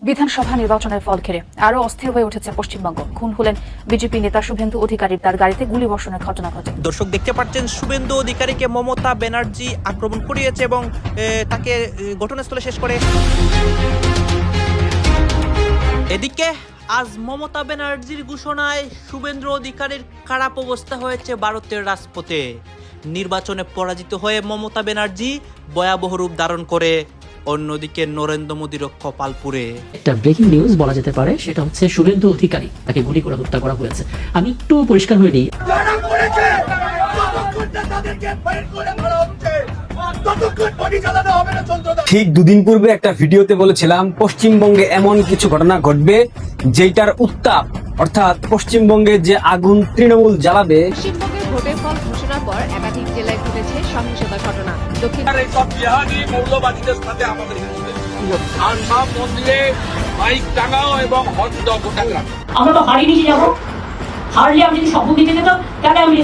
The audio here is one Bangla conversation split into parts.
বিধানসভা নির্বাচনের ফল ঘিরে আরো অস্থির হয়ে উঠেছে পশ্চিমবঙ্গ। খুন হলেন বিজেপি নেতা শুভেন্দু অধিকারী, তার গাড়িতে গুলিবর্ষণের ঘটনা ঘটে। দর্শক দেখতে পাচ্ছেন শুভেন্দু অধিকারীকে মমতা ব্যানার্জি আক্রমণ করিয়েছে এবং তাকে ঘটনাস্থলে শেষ করে। এদিকে আজ মমতা ব্যানার্জির ঘোষণায় শুভেন্দু অধিকারীর খারাপ অবস্থা হয়েছে ভারতের রাজপথে। নির্বাচনে পরাজিত হয়ে মমতা ব্যানার্জি ভয়াবহ রূপ ধারণ করে। অন্যদিকে নরেন্দ্র মোদীর কপালপুরে একটা ব্রেকিং নিউজ বলা যেতে পারে, সেটা হচ্ছে শুভেন্দু অধিকারী তাকে গুলি করে হত্যা করা হয়েছে। আমি একটু পরিষ্কার হয়ে নিই, ঠিক দুদিন পূর্বে একটা ভিডিওতে বলেছিলাম পশ্চিমবঙ্গে এমন কিছু ঘটনা ঘটবে যেটার উত্তাপ, অর্থাৎ পশ্চিমবঙ্গে যে আগুন তৃণমূল জ্বালাবে। পশ্চিমবঙ্গের ভোটের ফল ঘোষণার পর একাধিক জেলায় ঘটেছে সহিংসতা ঘটনা। দক্ষিণ মৌলবাদীদের সাথে আমাদের আর সব মন্দিরে মাইক টাঙাও এবং হটডগ টাঙাও। আমরা তো হারিয়ে নিয়ে যাবো, হারলে আমি যদি শপথ দিতে যেতাম তাহলে আমি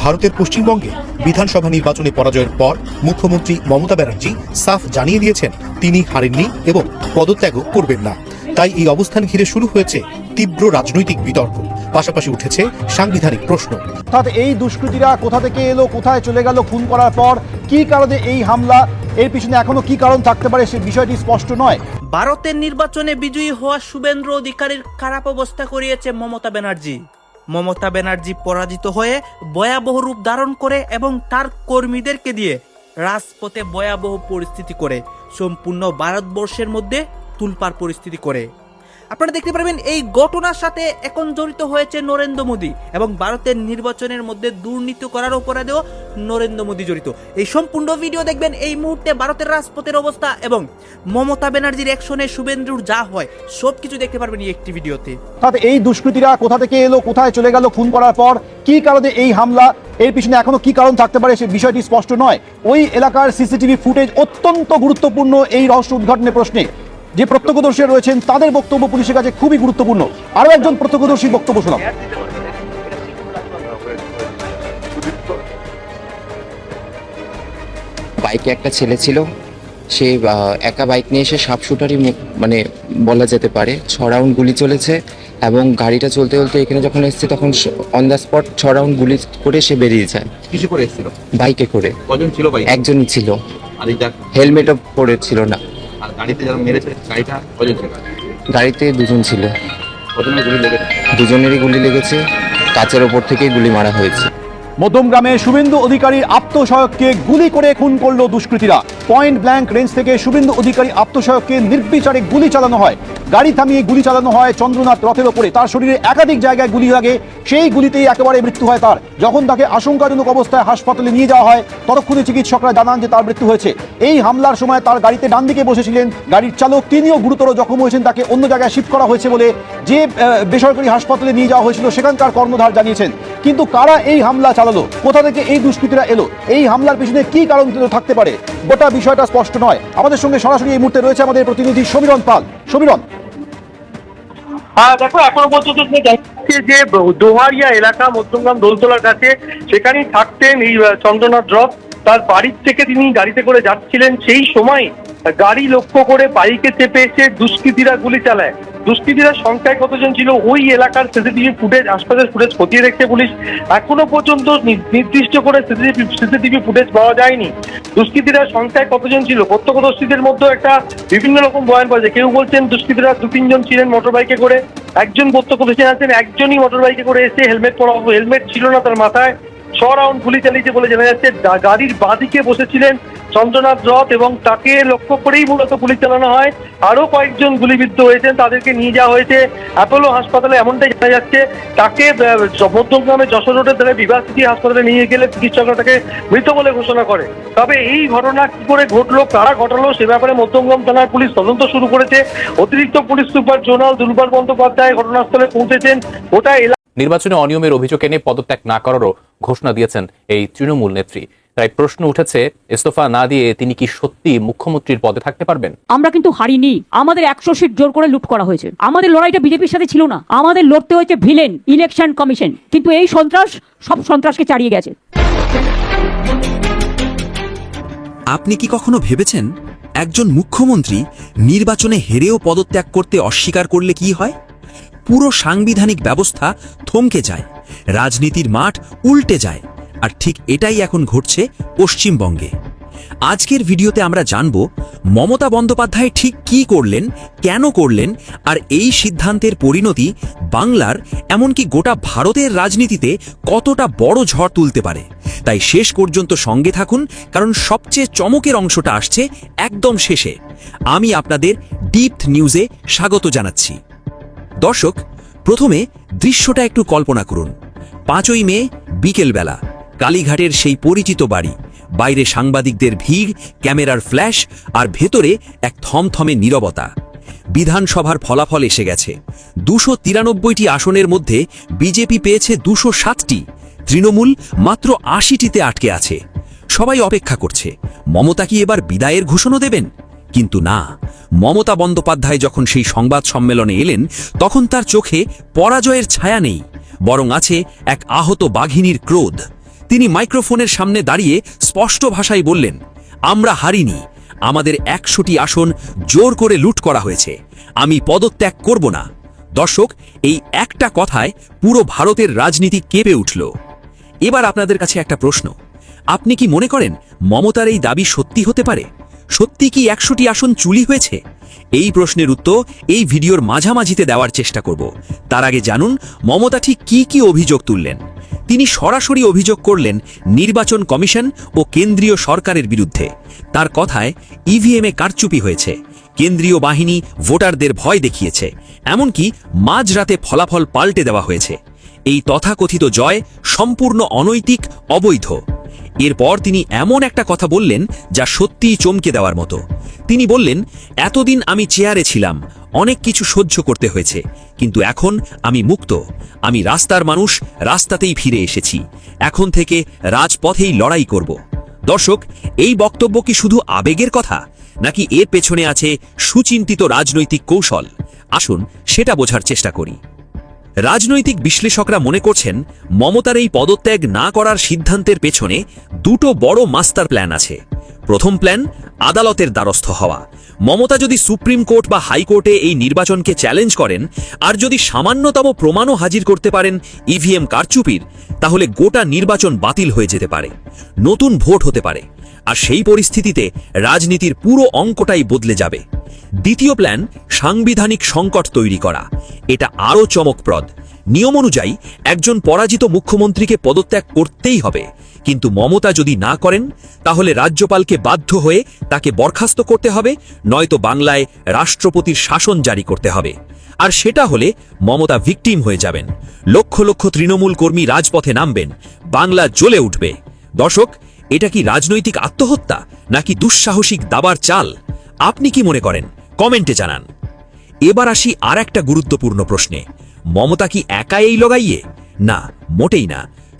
ভারতের পশ্চিমবঙ্গে বিধানসভা নির্বাচনে পরাজয়ের পর মুখ্যমন্ত্রী মমতা ব্যানার্জি সাফ জানিয়ে দিয়েছেন তিনি হারেননি এবং পদত্যাগও করবেন না। তাই এই অবস্থান ঘিরে শুরু হয়েছে তীব্র রাজনৈতিক বিতর্ক, পাশাপাশি উঠেছে সাংবিধানিক প্রশ্ন। অর্থাৎ এই দুষ্কৃতীরা কোথা থেকে এলো, কোথায় চলে গেল, খুন করার পর কি কারণে এই হামলা, এর পিছনে এখনো কি কারণ থাকতে পারে সে বিষয়টি স্পষ্ট নয়। ভারতের নির্বাচনে বিজয়ী হওয়া শুভেন্দু অধিকারীর খারাপ অবস্থা করিয়েছে মমতা ব্যানার্জি। মমতা ব্যানার্জি পরাজিত হয়ে ভয়াবহ রূপ ধারণ করে এবং তার কর্মীদেরকে দিয়ে রাজপথে ভয়াবহ পরিস্থিতি করে, সম্পূর্ণ ভারতবর্ষের মধ্যে তুলপাড় পরিস্থিতি করে। আপনারা দেখতে পারবেন এই ঘটনার সাথে এখন জড়িত হয়েছে নরেন্দ্র মোদী এবং ভারতের নির্বাচনের মধ্যে দুর্নীতি করার অপরাধেও নরেন্দ্র মোদী জড়িত। এই সম্পূর্ণ ভিডিও দেখবেন এই মুহূর্তে ভারতের রাজপথের অবস্থা এবং মমতা ব্যানার্জির অ্যাকশনে শুভেন্দুর যা হয় সবকিছু দেখতে পারবেন এই একটি ভিডিওতে। অর্থাৎ এই দুষ্কৃতীরা কোথা থেকে এলো, কোথায় চলে গেল, খুন করার পর কি কারণে এই হামলা, এর পিছনে এখনো কি কারণ থাকতে পারে সে বিষয়টি স্পষ্ট নয়। ওই এলাকার সিসিটিভি ফুটেজ অত্যন্ত গুরুত্বপূর্ণ এই রহস্য উদ্ঘাটনের প্রশ্নে। যে প্রত্যক্ষদর্শী রয়েছেন তাদের বক্তব্য পুলিশের কাছে খুবই গুরুত্বপূর্ণ। আরো একজন প্রত্যক্ষদর্শীর বক্তব্য শোনাব। বাইকে একটা ছেলে ছিল, সে একা বাইক নিয়ে এসে শার্প শুটারই মানে বলা যেতে পারে 6 রাউন্ড গুলি চলেছে এবং গাড়িটা চলতে চলতে এখানে যখন এসছে তখন অন দ্য স্পট 6 রাউন্ড গুলি করে সে বেরিয়ে যায়। কিসে করে এসেছিল? বাইকে করে। কজন ছিল বাইক? একজনই ছিল, আর এটা হেলমেটও পরে ছিল না। আর গাড়িতে যারা মেরেছে গাড়িটা কজন ছিল? গাড়িতে 2 জন ছিল। কজনের গুলি লেগেছে? 2 জনেরই গুলি লেগেছে, কাচের ওপর থেকেই গুলি মারা হয়েছে। মধ্যমগ্রামে শুভেন্দু অধিকারীর আত্মসহায়ককে গুলি করে খুন করলো দুষ্কৃতীরা। পয়েন্ট ব্ল্যাঙ্ক রেঞ্জ থেকে শুভেন্দু অধিকারী আত্মসহায়ককে নির্বিচারে গুলি চালানো হয়। গাড়ি থামিয়ে গুলি চালানো হয় চন্দ্রনাথ রথের ওপরে। তার শরীরে একাধিক জায়গায় গুলি লাগে, সেই গুলিতেই একেবারে মৃত্যু হয় তার। যখন তাকে আশঙ্কাজনক অবস্থায় হাসপাতালে নিয়ে যাওয়া হয় ততক্ষণে চিকিৎসকরা জানান যে তার মৃত্যু হয়েছে। এই হামলার সময় তার গাড়িতে ডান দিকে বসেছিলেন গাড়ির চালক, তিনিও গুরুতর জখম হয়েছেন। তাকে অন্য জায়গায় শিফট করা হয়েছে বলে যে বেসরকারি হাসপাতালে নিয়ে যাওয়া হয়েছিল সেখানকার কর্ণধার জানিয়েছেন। কিন্তু কারা এই হামলা চালালো, কোথা থেকে এই দুষ্কৃতীরা এলো, এই হামলার পিছনে কি কারণ থাকতে পারে, গোটা বিষয়টা স্পষ্ট নয়। আমাদের সঙ্গে সরাসরি এই মুহূর্তে রয়েছে আমাদের প্রতিনিধি সমীরণ পাল। সমীরণ, দেখো এখনো পর্যন্ত যে দোহারিয়া এলাকা মধ্যমগ্রাম দোলতলার কাছে সেখানেই থাকতেন এই চন্দ্রনাথ রথ। তার বাড়ির থেকে তিনি গাড়িতে করে যাচ্ছিলেন, সেই সময় গাড়ি লক্ষ্য করে বাইকে চেপে এসে দুষ্কৃতীরা গুলি চালায়। দুষ্কৃতীরা সংখ্যায় কতজন ছিল ওই এলাকার সিসিটিভি ফুটেজ, আশপাশের ফুটেজ খতিয়ে দেখছে পুলিশ। এখনো পর্যন্ত নির্দিষ্ট করে সিসিটিভি ফুটেজ পাওয়া যায়নি। দুষ্কৃতীরা সংখ্যায় কতজন ছিল, প্রত্যক্ষদর্শীদের মধ্যে একটা বিভিন্ন রকম বয়ান পাওয়া যায়। কেউ বলছেন দুষ্কৃতীরা 2-3 জন ছিলেন মোটর বাইকে করে, একজন প্রত্যক্ষদর্শী আছেন একজনই মোটর বাইকে করে এসে হেলমেট পরা, হেলমেট ছিল না তার মাথায়, 6 রাউন্ড গুলি চালিয়েছে বলে জানা যাচ্ছে। গাড়ির বাঁদিকে বসেছিলেন চন্দ্রনাথ রথ এবং তাকে লক্ষ্য করেই মূলত গুলি চালানো হয়। আরো কয়েকজন গুলিবিদ্ধ হয়েছেন, তাদেরকে নিয়ে যাওয়া হয়েছে অ্যাপোলো হাসপাতালে, এমনটাই জানা যাচ্ছে। তাকে মধ্যমগ্রামে যশোর রোডের ধারে বিভাগ সিটি হাসপাতালে নিয়ে গেলে চিকিৎসকরা তাকে মৃত বলে ঘোষণা করে। তবে এই ঘটনা কি করে ঘটলো, কারা ঘটালো, সে ব্যাপারে মধ্যমগ্রাম থানার পুলিশ তদন্ত শুরু করেছে। অতিরিক্ত পুলিশ সুপার জোনাল দুর্বার বন্দ্যোপাধ্যায় ঘটনাস্থলে পৌঁছেছেন। ওটা নির্বাচনে অনিয়মের অভিযোগ এনে পদত্যাগ না করারও ঘোষণা দিয়েছেন এই তৃণমূল নেত্রী। তাই প্রশ্ন উঠেছে, ইস্তফা না দিয়ে তিনি কি সত্যি মুখ্যমন্ত্রীর পদে থাকতে পারবেন? আমরা কিন্তু হারিনি, আমাদের 100 সিট জোর করে লুট করা হয়েছে। আমাদের লড়াইটা বিজেপির সাথে ছিল না, আমাদের লড়তে হয়েছে ভিলেন ইলেকশন কমিশন। কিন্তু এই সন্ত্রাস সব সন্ত্রাসকে চালিয়ে গেছে। আপনি কি কখনো ভেবেছেন একজন মুখ্যমন্ত্রী নির্বাচনে হেরেও পদত্যাগ করতে অস্বীকার করলে কি হয়? পুরো সাংবিধানিক ব্যবস্থা থমকে যায়, রাজনীতির মাঠ উল্টে যায়। আর ঠিক এটাই এখন ঘটছে পশ্চিমবঙ্গে। আজকের ভিডিওতে আমরা জানব মমতা বন্দ্যোপাধ্যায় ঠিক কী করলেন, কেন করলেন, আর এই সিদ্ধান্তের পরিণতি বাংলার এমনকি গোটা ভারতের রাজনীতিতে কতটা বড় ঝড় তুলতে পারে। তাই শেষ পর্যন্ত সঙ্গে থাকুন, কারণ সবচেয়ে চমকের অংশটা আসছে একদম শেষে। আমি আপনাদের ডিপ নিউজে স্বাগত জানাচ্ছি। দর্শক, প্রথমে দৃশ্যটা একটু কল্পনা করুন। 5ই মে বিকেলবেলা কালীঘাটের সেই পরিচিত বাড়ি, বাইরে সাংবাদিকদের ভিড়, ক্যামেরার ফ্ল্যাশ, আর ভেতরে এক থমথমে নীরবতা। বিধানসভার ফলাফল এসে গেছে। 293টি আসনের মধ্যে বিজেপি পেয়েছে 207টি, তৃণমূল মাত্র 80টিতে আটকে আছে। সবাই অপেক্ষা করছে, মমতা কি এবার বিদায়ের ঘোষণা দেবেন? কিন্তু না, মমতা বন্দ্যোপাধ্যায় যখন সেই সংবাদ সম্মেলনে এলেন, তখন তার চোখে পরাজয়ের ছায়া নেই, বরং আছে এক আহত বাঘিনীর ক্রোধ। তিনি মাইক্রোফোনের সামনে দাঁড়িয়ে স্পষ্ট ভাষায় বললেন, আমরা হারিনি, আমাদের 100টি আসন জোর করে লুট করা হয়েছে, আমি পদত্যাগ করব না। দর্শক, এই একটা কথায় পুরো ভারতের রাজনীতি কেঁপে উঠল। এবার আপনাদের কাছে একটা প্রশ্ন, আপনি কি মনে করেন মমতার এই দাবি সত্যি হতে পারে? সত্যি কি 100টি আসন চুরি হয়েছে? এই প্রশ্নের উত্তর এই ভিডিওর মাঝামাঝিতে দেওয়ার চেষ্টা করব। তার আগে জানুন মমতা ঠিক কি অভিযোগ তুললেন। তিনি সরাসরি অভিযোগ করলেন নির্বাচন কমিশন ও কেন্দ্রীয় সরকারের বিরুদ্ধে। তার কথায় ইভিএমে কারচুপি হয়েছে, কেন্দ্রীয় বাহিনী ভোটারদের ভয় দেখিয়েছে, এমনকি মাঝরাতে ফলাফল পাল্টে দেওয়া হয়েছে। এই তথাকথিত জয় সম্পূর্ণ অনৈতিক, অবৈধ। এরপর তিনি এমন একটা কথা বললেন যা সত্যিই চমকে দেওয়ার মতো। তিনি বললেন, এতদিন আমি চেয়ারে ছিলাম, অনেক কিছু সহ্য করতে হয়েছে, কিন্তু এখন আমি মুক্ত, আমি রাস্তার মানুষ, রাস্তাতেই ফিরে এসেছি, এখন থেকে রাজপথেই লড়াই করব। দর্শক, এই বক্তব্য কি শুধু আবেগের কথা, নাকি এর পেছনে আছে সুচিন্তিত রাজনৈতিক কৌশল? আসুন সেটা বোঝার চেষ্টা করি। রাজনৈতিক বিশ্লেষকরা মনে করছেন মমতার এই পদত্যাগ না করার সিদ্ধান্তের পেছনে দুটো বড় মাস্টার প্ল্যান আছে। প্রথম প্ল্যান, আদালতের দ্বারস্থ হওয়া। মমতা যদি সুপ্রিম কোর্ট বা হাইকোর্টে এই নির্বাচনকে চ্যালেঞ্জ করেন, আর যদি সামান্যতম প্রমাণও হাজির করতে পারেন ইভিএম কারচুপির, তাহলে গোটা নির্বাচন বাতিল হয়ে যেতে পারে, নতুন ভোট হতে পারে, আর সেই পরিস্থিতিতে রাজনীতির পুরো অঙ্কটাই বদলে যাবে। দ্বিতীয় প্ল্যান, সাংবিধানিক সংকট তৈরি করা। এটা আরও চমকপ্রদ। নিয়ম অনুযায়ী একজন পরাজিত মুখ্যমন্ত্রীকে পদত্যাগ করতেই হবে, কিন্তু মমতা যদি না করেন, তাহলে রাজ্যপালকে বাধ্য হয়ে তাকে বরখাস্ত করতে হবে, নয়তো বাংলায় রাষ্ট্রপতির শাসন জারি করতে হবে। আর সেটা হলে মমতা ভিকটিম হয়ে যাবেন, লক্ষ লক্ষ তৃণমূল কর্মী রাজপথে নামবেন, বাংলা জ্বলে উঠবে। দর্শক, এটা কি রাজনৈতিক আত্মহত্যা, নাকি দুঃসাহসিক দাবার চাল? আপনি কি মনে করেন? কমেন্টে জানান। এবার আসি আর একটা গুরুত্বপূর্ণ প্রশ্নে, মমতা কি একা এই লগাইয়ে? না, মোটেই না।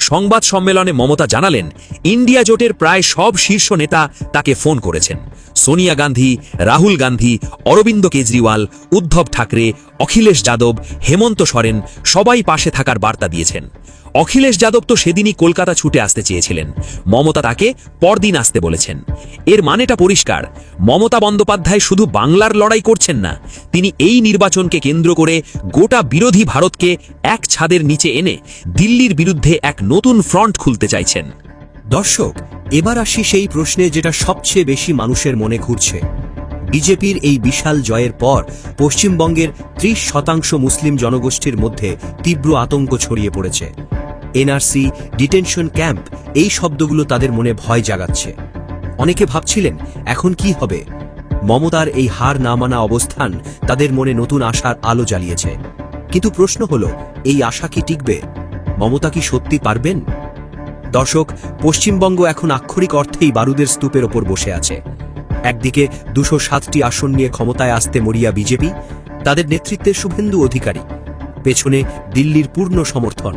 সংবাদ সম্মেলনে মমতা জানালেন, ইন্ডিয়া জোটের প্রায় সব শীর্ষ নেতা তাকে ফোন করেছেন। সোনিয়া গান্ধী, রাহুল গান্ধী, অরবিন্দ কেজরিওয়াল, উদ্ধব ঠাকরে, অখিলেশ যাদব, হেমন্ত সোরেন সবাই পাশে থাকার বার্তা দিয়েছেন। অখিলেশ যাদব তো সেদিনই কলকাতা ছুটে আসতে চেয়েছিলেন, মমতা তাকে পরদিন আসতে বলেছেন। এর মানেটা পরিষ্কার, মমতা বন্দ্যোপাধ্যায় শুধু বাংলার লড়াই করছেন না, তিনি এই নির্বাচনকে কেন্দ্র করে গোটা বিরোধী ভারতকে এক ছাদের নিচে এনে দিল্লির বিরুদ্ধে এক নতুন ফ্রন্ট খুলতে চাইছেন। দর্শক, এবার আসি সেই প্রশ্নে যেটা সবচেয়ে বেশি মানুষের মনে ঘুরছে। বিজেপির এই বিশাল জয়ের পর পশ্চিমবঙ্গের 30% মুসলিম জনগোষ্ঠীর মধ্যে তীব্র আতঙ্ক ছড়িয়ে পড়েছে। এনআরসি, ডিটেনশন ক্যাম্প, এই শব্দগুলো তাদের মনে ভয় জাগাচ্ছে। অনেকে ভাবছিলেন এখন কি হবে। মমতার এই হার না মানা অবস্থান তাদের মনে নতুন আশার আলো জ্বালিয়েছে। কিন্তু প্রশ্ন হলো, এই আশা কি টিকবে? মমতা কি সত্যি পারবেন? দর্শক, পশ্চিমবঙ্গ এখন আক্ষরিক অর্থেই বারুদের স্তূপের ওপর বসে আছে। একদিকে 207টি আসন নিয়ে ক্ষমতায় আসতে মরিয়া বিজেপি, তাদের নেতৃত্বে শুভেন্দু অধিকারী, পেছনে দিল্লির পূর্ণ সমর্থন।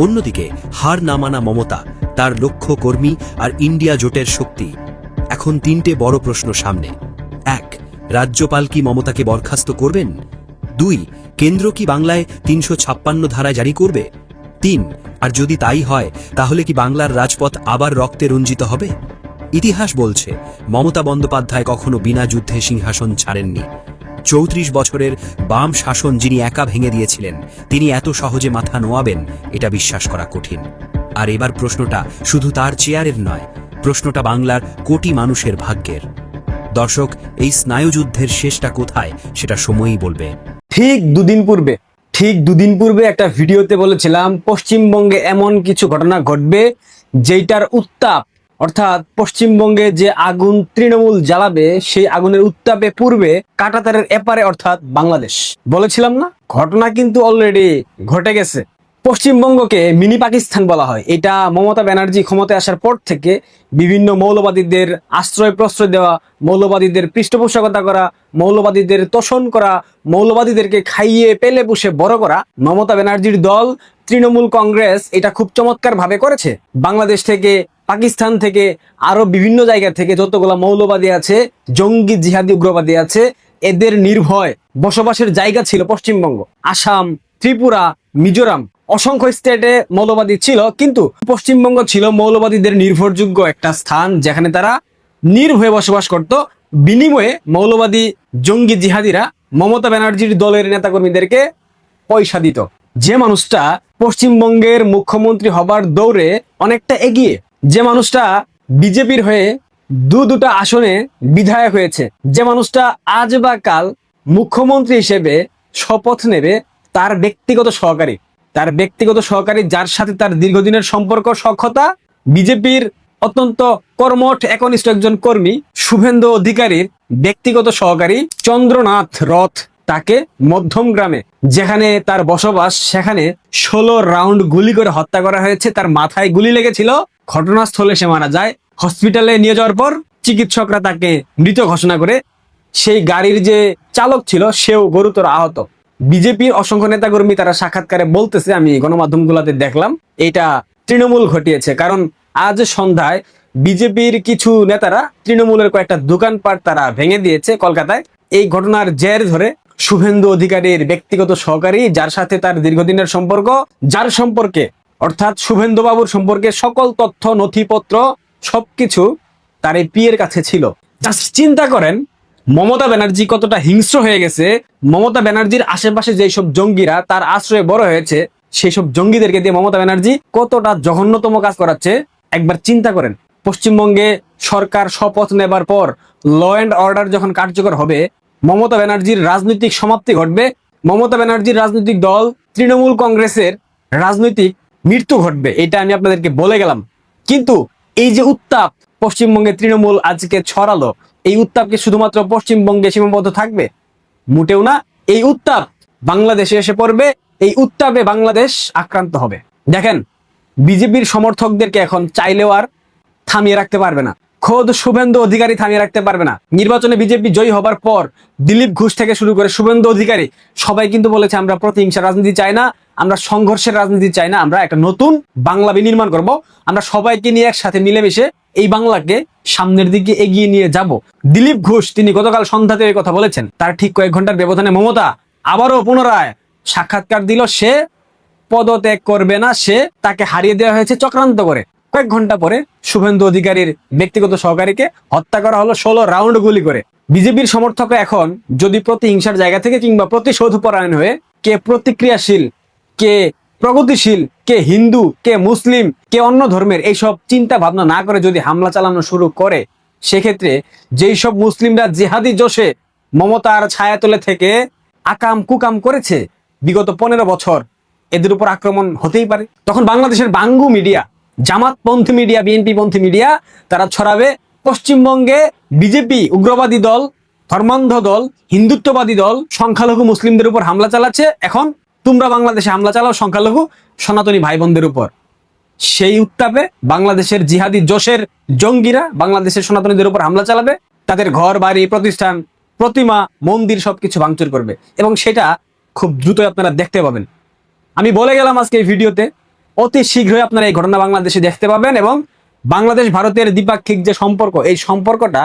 অন্যদিকে হার না মানা মমতা, তার লক্ষ কর্মী আর ইন্ডিয়া জোটের শক্তি। এখন 3টে বড় প্রশ্ন সামনে। 1, রাজ্যপাল কি মমতাকে বরখাস্ত করবেন? 2, কেন্দ্র কি বাংলায় 356 ধারা জারি করবে? 3, আর যদি তাই হয়, তাহলে কি বাংলার রাজপথ আবার রক্তে রঞ্জিত হবে? ইতিহাস বলছে মমতা বন্দ্যোপাধ্যায় কখনো বিনা যুদ্ধে সিংহাসন ছাড়েননি। 34 বছরের বাম শাসন যিনি একা ভেঙে দিয়েছিলেন, তিনি এত সহজে মাথা নোয়াবেন এটা বিশ্বাস করা কঠিন। আর এবার প্রশ্নটা শুধু তার চেয়ারের নয়, প্রশ্নটা বাংলার কোটি মানুষের ভাগ্যের। দর্শক, এই স্নায়ুযুদ্ধের শেষটা কোথায় সেটা সময়ই বলবে। ঠিক দুদিন পূর্বে একটা ভিডিওতে বলেছিলাম পশ্চিমবঙ্গে এমন কিছু ঘটনা ঘটবে যেটার উত্তাপ, অর্থাৎ পশ্চিমবঙ্গে যে আগুন তৃণমূল জ্বালাবে সেই আগুনের উত্তাপে পূর্বে কাঁটাতারের এপারে অর্থাৎ বাংলাদেশ। বলেছিলাম না? ঘটনা কিন্তু অলরেডি ঘটে গেছে। পশ্চিমবঙ্গকে মিনি পাকিস্তান বলা হয়। এটা মমতা ব্যানার্জি ক্ষমতায় আসার পর থেকে বিভিন্ন মৌলবাদীদের আশ্রয় প্রশ্রয় দেওয়া, মৌলবাদীদের পৃষ্ঠপোষকতা করা, মৌলবাদীদের তোষণ করা, মৌলবাদীদেরকে খাইয়ে পেলে পুষে বড় করা মমতা ব্যানার্জির দল তৃণমূল কংগ্রেস এটা খুব চমৎকার ভাবে করেছে। বাংলাদেশ থেকে, পাকিস্তান থেকে, আরো বিভিন্ন জায়গা থেকে যতগুলো মৌলবাদী আছে, জঙ্গি জিহাদি উগ্রবাদী আছে, এদের নির্ভয় বসবাসের জায়গা ছিল পশ্চিমবঙ্গ। আসাম, ত্রিপুরা, মিজোরাম, অসংখ্য স্টেটে মৌলবাদী ছিল, কিন্তু পশ্চিমবঙ্গ ছিল মৌলবাদীদের নির্ভরযোগ্য একটা স্থান যেখানে তারা নির্ভয়ে বসবাস করত। বিনিময়ে মৌলবাদী জঙ্গি জিহাদিরা মমতা ব্যানার্জির দলের নেতাকর্মীদেরকে পয়সা দিত। যে মানুষটা পশ্চিমবঙ্গের মুখ্যমন্ত্রী হবার দৌড়ে অনেকটা এগিয়ে, যে মানুষটা বিজেপির হয়ে দুটা আসনে বিধায়ক হয়েছে, যে মানুষটা আজ বা কাল মুখ্যমন্ত্রী হিসেবে শপথ নেবে, তার ব্যক্তিগত সহকারী যার সাথে তার দীর্ঘদিনের সম্পর্ক সখ্যতা, বিজেপির অত্যন্ত কর্মঠ একনিষ্ঠ একজন কর্মী শুভেন্দু অধিকারীর ব্যক্তিগত সহকারী চন্দ্রনাথ রথ, তাকে মধ্যম গ্রামে যেখানে তার বসবাস সেখানে 16 রাউন্ড গুলি করে হত্যা করা হয়েছে। তার মাথায় গুলি লেগেছিল, ঘটনাস্থলে সে মারা যায়। হসপিটালে নিয়ে যাওয়ার পর চিকিৎসকরা তাকে মৃত ঘোষণা করে। সেই গাড়ির যে চালক ছিল সেও গুরুতর আহত। বিজেপির অসংখ্য নেতাকর্মী তারা সাক্ষাৎকারে বলতেছে, আমি গণমাধ্যমগুলোতে দেখলাম, এটা তৃণমূল ঘটিয়েছে। কারণ আজ সন্ধ্যায় বিজেপির কিছু নেতারা তৃণমূলের কয়েকটা দোকানপাট তারা ভেঙে দিয়েছে কলকাতায়। এই ঘটনার জের ধরে শুভেন্দু অধিকারীর ব্যক্তিগত সহকারী, যার সাথে তার দীর্ঘদিনের সম্পর্ক, যার সম্পর্কে অর্থাৎ শুভেন্দু বাবুর সম্পর্কে সকল তথ্য নথিপত্র সবকিছু তার এই পিয়ের কাছে ছিল। জাস্ট চিন্তা করেন মমতা ব্যানার্জি কতটা হিংস্র হয়ে গেছে। মমতা ব্যানার্জির আশেপাশে যেই সব জঙ্গিরা তার আশ্রয়ে বড় হয়েছে, সেই সব জঙ্গিদেরকে দিয়ে মমতা ব্যানার্জি কতটা জঘন্যতম কাজ করাচ্ছে একবার চিন্তা করেন। পশ্চিমবঙ্গে সরকার শপথ নেবার পর ল অ্যান্ড অর্ডার যখন কার্যকর হবে, মমতা ব্যানার্জির রাজনৈতিক সমাপ্তি ঘটবে, মমতা ব্যানার্জির রাজনৈতিক দল তৃণমূল কংগ্রেসের রাজনৈতিক মৃত্যু ঘটবে। এটা আমি আপনাদেরকে বলে গেলাম। কিন্তু এই যে উত্তাপ পশ্চিমবঙ্গে তৃণমূল আজকে ছড়ালো, এই উত্তাপকে শুধুমাত্র পশ্চিমবঙ্গে সীমাবদ্ধ থাকবে? মোটেও না। এই উত্তাপ বাংলাদেশে এসে পড়বে, এই উত্তাপে বাংলাদেশ আক্রান্ত হবে। দেখেন, বিজেপির সমর্থকদেরকে এখন চাইলেও আর থামিয়ে রাখতে পারবে না। খোদ শুভেন্দু অধিকারী থামিয়ে রাখতে পারবে না। নির্বাচনে বিজেপি জয়ী হবার পর দিলীপ ঘোষ থেকে শুরু করে শুভেন্দু অধিকারী সবাই কিন্তু বলেছে, আমরা প্রতিহিংসার রাজনীতি চাই না, আমরা সংঘর্ষের রাজনীতি চাই না, আমরা একটা নতুন বাংলা বিনির্মাণ করব, আমরা সবাইকে নিয়ে একসাথে মিলেমিশে এই বাংলাকে সামনের দিকে এগিয়ে নিয়ে যাব। দিলীপ ঘোষ তিনি গতকাল সন্ধ্যাতে এই কথা বলেছেন। তার ঠিক কয়েক ঘন্টার ব্যবধানে মমতা আবারও পুনরায় সাক্ষাৎকার দিল। সে পদত্যাগ করবে না, সে তাকে হারিয়ে দেওয়া হয়েছে চক্রান্ত করে। কয়েক ঘন্টা পরে শুভেন্দু অধিকারীর ব্যক্তিগত সহকারীকে হত্যা করা হলো 16 রাউন্ড গুলি করে। বিজেপির সমর্থকরা এখন যদি প্রতিহিংসার জায়গা থেকে কিংবা প্রতিশোধ পরায়ণ হয়ে কে প্রতিক্রিয়াশীল, কে প্রগতিশীল, কে হিন্দু, কে মুসলিম, কে অন্য ধর্মের এইসব চিন্তা ভাবনা না করে যদি হামলা চালানো শুরু করে, সেক্ষেত্রে যেই সব মুসলিমরা জিহাদি জোশে মমতার ছায়াতলে থেকে আকাম কুকাম করেছে বিগত 15 বছর, এদের উপর আক্রমণ হতেই পারে। তখন বাংলাদেশের বাঙ্গু মিডিয়া, জামাতপন্থী মিডিয়া, বিএনপি পন্থী মিডিয়া তারা ছড়াবে পশ্চিমবঙ্গে বিজেপি উগ্রবাদী দল, ধর্মান্ধ দল, হিন্দুত্ববাদী দল সংখ্যালঘু মুসলিমদের উপর হামলা চালাচ্ছে, এখন তোমরা বাংলাদেশে হামলা চালাও সংখ্যালঘু সনাতনী ভাই বোনদের উপর। সেই উত্তাপে বাংলাদেশের জিহাদি জোশের জঙ্গিরা বাংলাদেশের সনাতনীদের উপর হামলা চালাবে, তাদের ঘর বাড়ি, প্রতিষ্ঠান, প্রতিমা, মন্দির সবকিছু ভাঙচুর করবে, এবং সেটা খুব দ্রুতই আপনারা দেখতে পাবেন। আমি বলে গেলাম আজকে এই ভিডিওতে, অতি শীঘ্রই আপনারা এই ঘটনা বাংলাদেশে দেখতে পাবেন, এবং বাংলাদেশ ভারতের দ্বিপাক্ষিক যে সম্পর্ক, এই সম্পর্কটা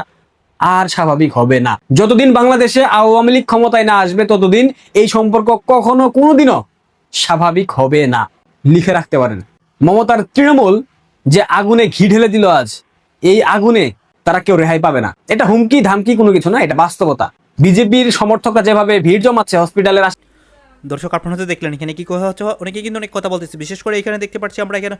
আর স্বাভাবিক হবে না। যতদিন বাংলাদেশে আওয়ামী লীগ ক্ষমতায় না আসবে ততদিন এই সম্পর্ক কখনো কোনোদিনও স্বাভাবিক হবে না। লিখে রাখতে পারেন। মমতার তৃণমূল যে আগুনে ঘি ঢেলে দিল আজ, এই আগুনে তারা কেউ রেহাই পাবে না। এটা হুমকি ধামকি কোনো কিছু না, এটা বাস্তবতা। বিজেপির সমর্থকরা যেভাবে ভিড় জমাচ্ছে হসপিটালের দর্শক আপনারা তো দেখলেন এখানে কি কথা হচ্ছে, অনেকে কিন্তু অনেক কথা বলতেছে। বিশেষ করে এখানে দেখতে পাচ্ছি আমরা এখানে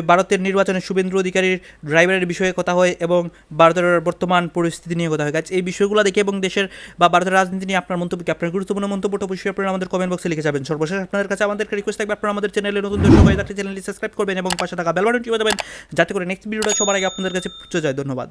ভারতের নির্বাচনে শুভেন্দু অধিকারীর ড্রাইভারের বিষয়ে কথা হয় এবং ভারতের বর্তমান পরিস্থিতি নিয়ে কথা হয়। গাছ এই বিষয়গুলো দেখে এবং দেশের বা ভারতের রাজনীতি নিয়ে আপনার মন্তব্য কি, আপনার গুরুত্বপূর্ণ মন্তব্যটা অবশ্যই আপনারা আমাদের কমেন্ট বক্সে লিখে যাবেন। সর্বশেষ আপনাদের কাছে আমাদের রিকোয়েস্ট থাকবে আপনারা আমাদের চ্যানেলে নতুন দর্শক হয়ে থাকলে চ্যানেলটি সাবস্ক্রাইব করবেন এবং পাশে থাকা বেল বাটনটি বাজাবেন যাতে করে নেক্সট ভিডিওটা সবার আগে আপনাদের কাছে পৌঁছে যায়। ধন্যবাদ।